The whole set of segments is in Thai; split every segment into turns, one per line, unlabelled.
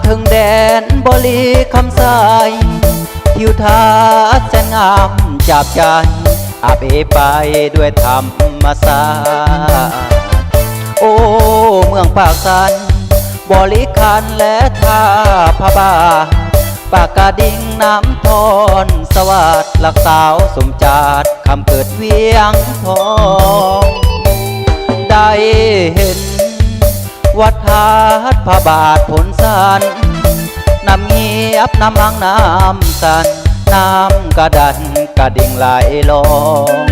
ถึงแดนบริคำสายทิวทัศน์แสนงามจับใจอาบเอไปด้วยธรรมศาสตร์โอ้เมืองปากสันบริคันและท่าพระบาปากกาดิ่งน้ำทอนสวัสดิ์หลักสาวสมจาดคำเกิดเวียงทองได้เห็นวัดทัดพระบาทผลสันน้ำเงียบน้ำมังน้ำสันน้ำกระดันกระดิ่งไหลลง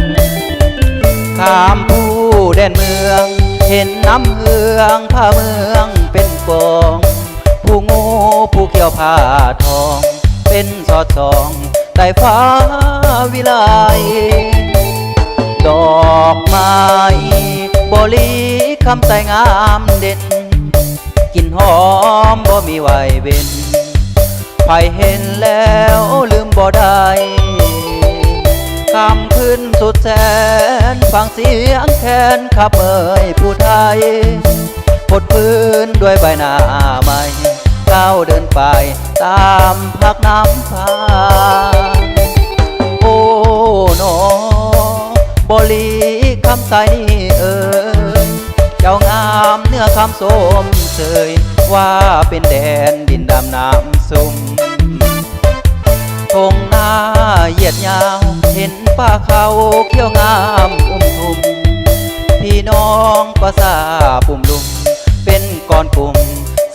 ข้ามผู้แดนเมืองเห็นน้ำเฮืองผ้าเมืองเป็นกองผู้งูผู้เขียวผ้าทองเป็นสอดส่องใต้ฟ้าวิไลดอกไม้บริคำใสงามเด่นกลิ่นหอมบ่มีไหวเว้นไผเห็นแล้วลืมบ่ได้คำขึ้นสุดแสนฟังเสียงแค้นขับเอ่ยผู้ไทยพดพื้นด้วยใบหน้าใหม่ก้าวเดินไปตามพักน้ำพาโอ้หนอบริคำใสนี่เอ่ยเจ้างามเนื้อคำสมเสยว่าเป็นแดนดินดำน้ำซุ่มทงหน้าเหยียดยาวเห็นป่าเขาเขียวงามทุ่มพี่น้องประสาปุ่มลุมเป็นก้อนปุ่ม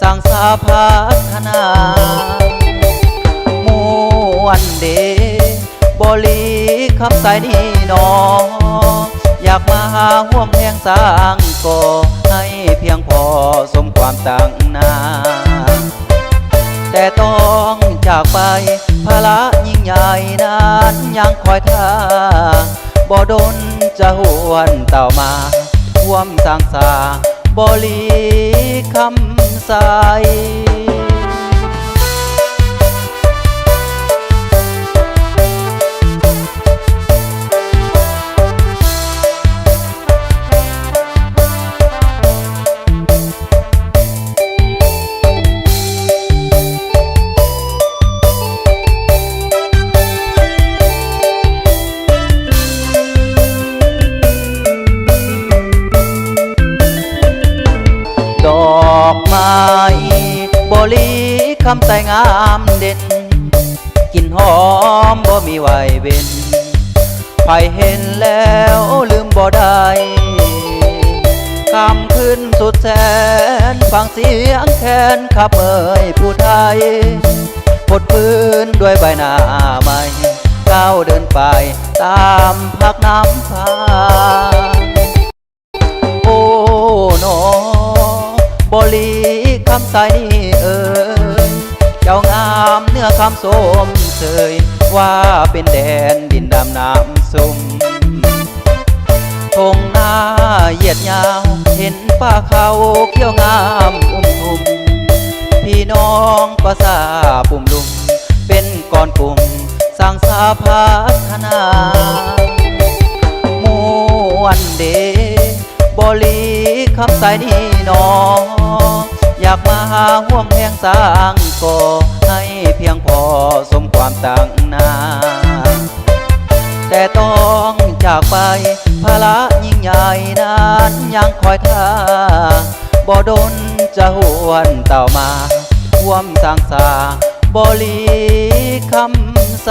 สร้างสาพัฒนามวนเดบริคำใสนี่นออยากมาหาห่วมแห่งสร้างก่อให้เพียงพอสมความตั้งนาแต่ต้องจากไปภาระยิ่งใหญ่นั้นยังคอยท่าบ่ดนจะหวนเต่ามาห่วมสร้างสาบริคำใสดอกไม้บริคำใสงามเด่นกลิ่นหอมบ่มีไหวเว้นไผเห็นแล้วลืมบ่ได้คำขึ้นสุดแสนฟังเสียงแค้นขับเอ่ยผู้ไทยพดพื้นด้วยใบหน้าใหม่ก้าวเดินไปตามพักน้ำพาโอ้หนอบริคำใสนี่เอ่ยเจ้างามเนื้อคำสมเสยว่าเป็นแดนดินดำน้ำซุ่มทงหน้าเหยียดยาวเห็นป่าเขาเขียวงามทุ่มพี่น้องประสาปุ่มลุมเป็นก้อนปุ่มสร้างสาพัฒนามวนเดบริคำใสนี่นออยากมาหาห่วมแห่งสร้างก่อให้เพียงพอสมความตั้งนาแต่ต้องจากไปภาระยิ่งใหญ่นั้นยังคอยท่าบ่ดนจะหวนเต่ามาห่วมสร้างสาบริคำใส